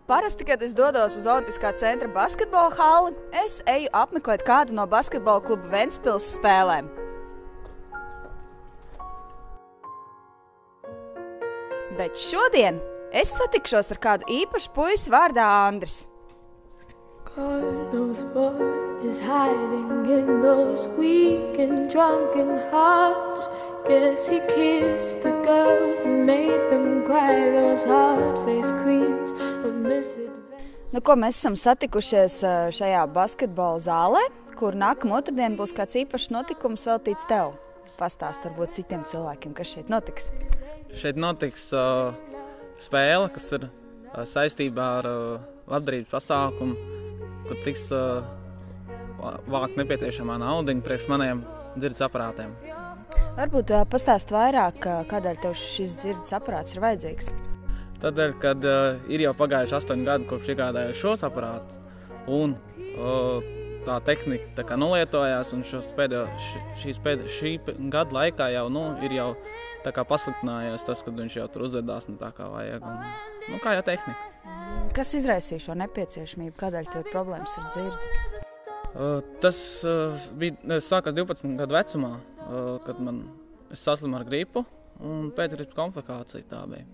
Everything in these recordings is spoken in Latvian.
Parasti, kad es dodos uz Olimpiskā centra basketbola halli, es eju apmeklēt kādu no basketbola kluba Ventspils spēlēm. Bet šodien es satikšos ar kādu īpašu puisi vārdā Andris. God knows what is hiding in those weak and drunken hearts. Guess he kissed the girls and made them cry, those hard-faced queens of misadventure. Nu, ko mēs esam satikušies šajā basketbola zālē, kur nākamā otrdien būs kāds īpašs notikums veltīts tev. Pastāst varbūt citiem cilvēkiem, kas šeit notiks. Šeit notiks spēle, kas ir saistībā ar labdarības pasākumu, kur tiks vākt nepieciešamā naudiņa priekš maniem dzirdes aparātiem. Varbūt pastāst vairāk, kādēļ tev šis dzirdes aparāts ir vajadzīgs? Tādēļ, kad ir jau pagājuši 8 gadi, kopš iegādāju šos aparātus, un tā tehnika tā kā nolietojās, un šī gada laikā jau, ir jau tā kā pasliktinājies tas, kad viņš jau tur uzvedās, tā kā vajag, un kā jau tehnika. Kas izraisīja šo nepieciešamību? Kādēļ tev ir problēmas ar dzirdi? Tas sākās 12 gadu vecumā, kad es saslimu ar gripu, un pēcgripas komplikācija tā bija.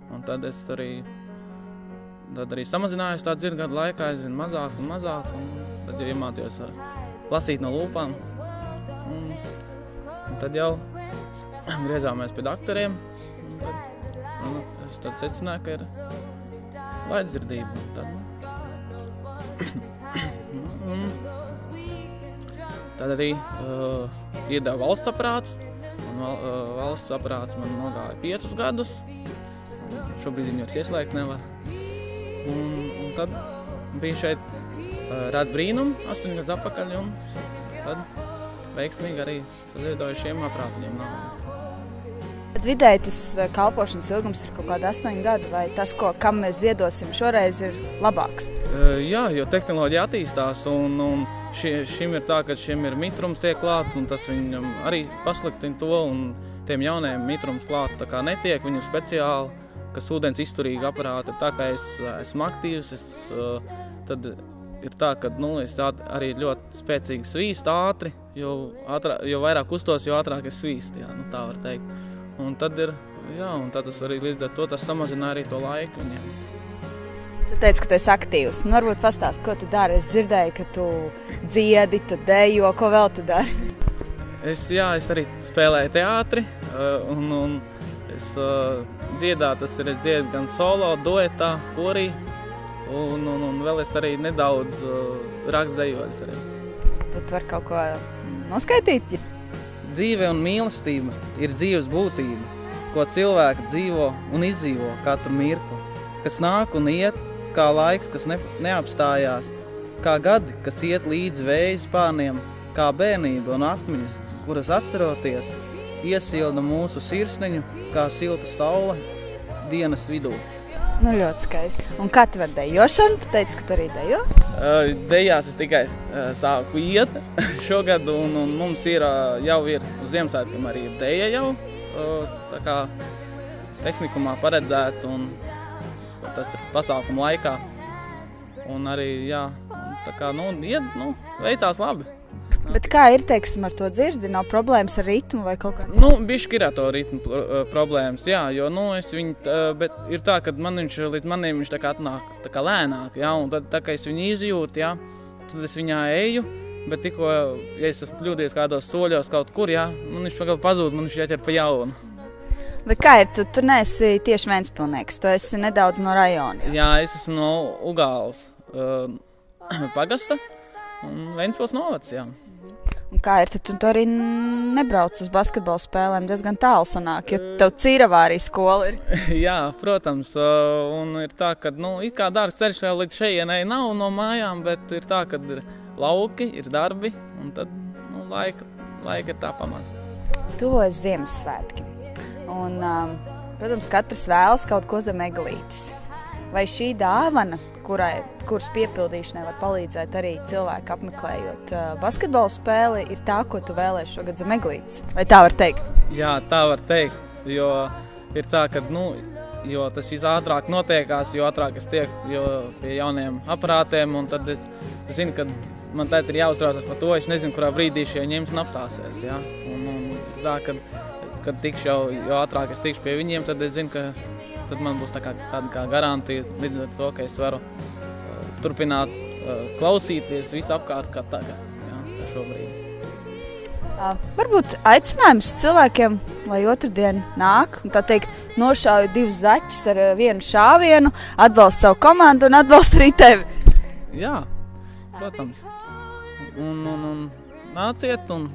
Un tad es arī samazinājos tā dzirdi gadu laikā, aizvien mazāk, un tad jau iemācījos lasīt no lūpām. Un tad jau griezāmies pie doktoriem, un es tad secināju, ka ir vājdzirdība. Tad arī iedeva valsts aparāts, un valsts aparāts man nogāja 5 gadus. Šobrīd viņu ieslēgt nevar. Un tad bija šeit rāda brīnumu 8 gadus atpakaļ, un tad veiksmīgi arī saziedoju šiem aparātiņiem naudu. Tad vidēji tas kalpošanas ilgums ir kaut kāda 8 gadi, vai tas, kam mēs ziedosim šoreiz, ir labāks? Jā, jo tehnoloģija attīstās, un šim ir tā, ka šim ir mitrums tiek klāt, un tas viņam arī pasliktina to, un tiem jaunajiem mitrums klāt tā kā netiek, viņi ir speciāli, kas ūdens izturīgi aparāti. Tā kā es esmu aktīvs, tad ir tā, ka es arī ļoti spēcīgi svīstu ātri, jo vairāk kustos, jo ātrāk es svīstu, tā var teikt. Un tad tad tas arī līdz ar to tas samazina arī to laiku viņiem. Tu teici, ka tu esi aktīvs. Varbūt pastāst, ko tu dari. Es dzirdēju, ka tu dziedi, tu dejo, ko vēl tu dari? Es arī spēlēju teātri, un es dziedāju, es dziedu gan solo, duetā, korī, un vēl es arī nedaudz rakstu dejoļus arī. Tu vari kaut ko noskaitīt? Dzīve un mīlestība ir dzīves būtība, ko cilvēki dzīvo un izdzīvo katru mirkli, kas nāk un iet, kā laiks, kas neapstājās, kā gadi, kas iet līdz vēja spārniem, kā bērnība un atmiņas, kuras atceroties, iesilda mūsu sirsniņu, kā silta saule dienas vidū. Ļoti skaisti. Un kā tev ar dejošanu? Tu teici, ka tu arī dejo? Dejās es tikai sāku iet šogad, un mums jau ir uz Ziemassvētkiem arī deja jau, tā kā tehnikumā paredzēt, un tas ir pasākuma laikā. Un arī, tā kā, veicās labi. Bet kā ir, teiksim, ar to dzirdi? Nav problēmas ar ritmu vai kaut kā? Bišķi ir ar to ritmu problēmas, jo, bet ir tā, ka līdz maniem viņš tā kā atnāk tā kā lēnāk, un tad tā kā es viņu izjūtu, tad es viņā eju, bet tikko, ja es esmu kļūdies kādos soļos kaut kur, viņš pagaļ pazūd, man viņš jāķer pa jaunu. Bet kā ir? Tu neesi tieši Ventspilnieks, tu esi nedaudz no rajona. Jā, es esmu no Ugāles pagasta un Ventspils novads, Un kā ir, tad tu arī nebrauc uz basketbola spēlēm, diezgan tālu sanāk, jo tev Cīravā arī skola ir. Jā, protams, un ir tā, ka, it kā dārgs ceļš jau līdz šejienei nav no mājām, bet ir tā, ka ir lauki, ir darbi, un tad, laika ir tā pamaz. Tuvojas Ziemassvētki, un, protams, katrs vēlas kaut ko zem eglītes. Vai šī dāvana, kuras piepildīšanai var palīdzēt arī cilvēki apmeklējot basketbola spēli, ir tā, ko tu vēlēsi šogad zem eglītes? Vai tā var teikt? Jā, tā var teikt, jo ir tā, ka, jo tas viss ātrāk notiekās, jo ātrāk es tieku pie jauniem aparātiem, un tad es zinu, ka man tēt ir jāuztraucas par to, es nezinu, kurā brīdī šie ņems un apstāsies, ja? Un tā, kad tikšu jo ātrāk es tikšu pie viņiem, tad es zinu, ka tad man būs tāda kā garantija līdz ar to, ka es varu turpināt klausīties visu apkārt kā tagad, ja? Kā šobrīd. Varbūt aicinājums cilvēkiem, lai otrdien nāk un tā teikt nošauju 2 zaķus ar 1 šāvienu, atbalsta savu komandu un atbalsta arī tevi. Jā, protams. Un nāciet un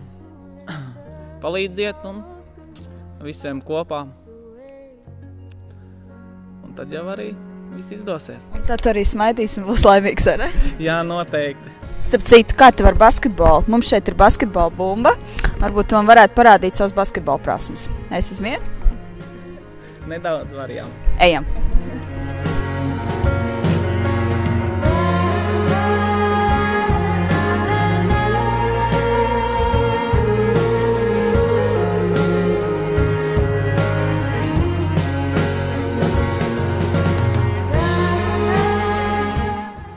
palīdziet un visiem kopā. Un tad jau arī viss izdosies. Un tad arī smaidīs un būs laimīgs, vai ne? Jā, noteikti. Starp citu, kā tev ar basketbolu? Mums šeit ir basketbola bumba. Varbūt tu man varētu parādīt savus basketbola prasmes. Es esmu mieru? Nedaudz varijām. Ejam. –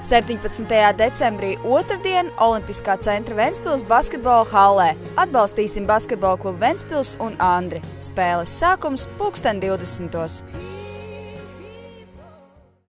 17. decembrī otrdien Olimpiskā centra Ventspils basketbola hallē. Atbalstīsim basketbola klubu Ventspils un Andri. Spēles sākums 20:00.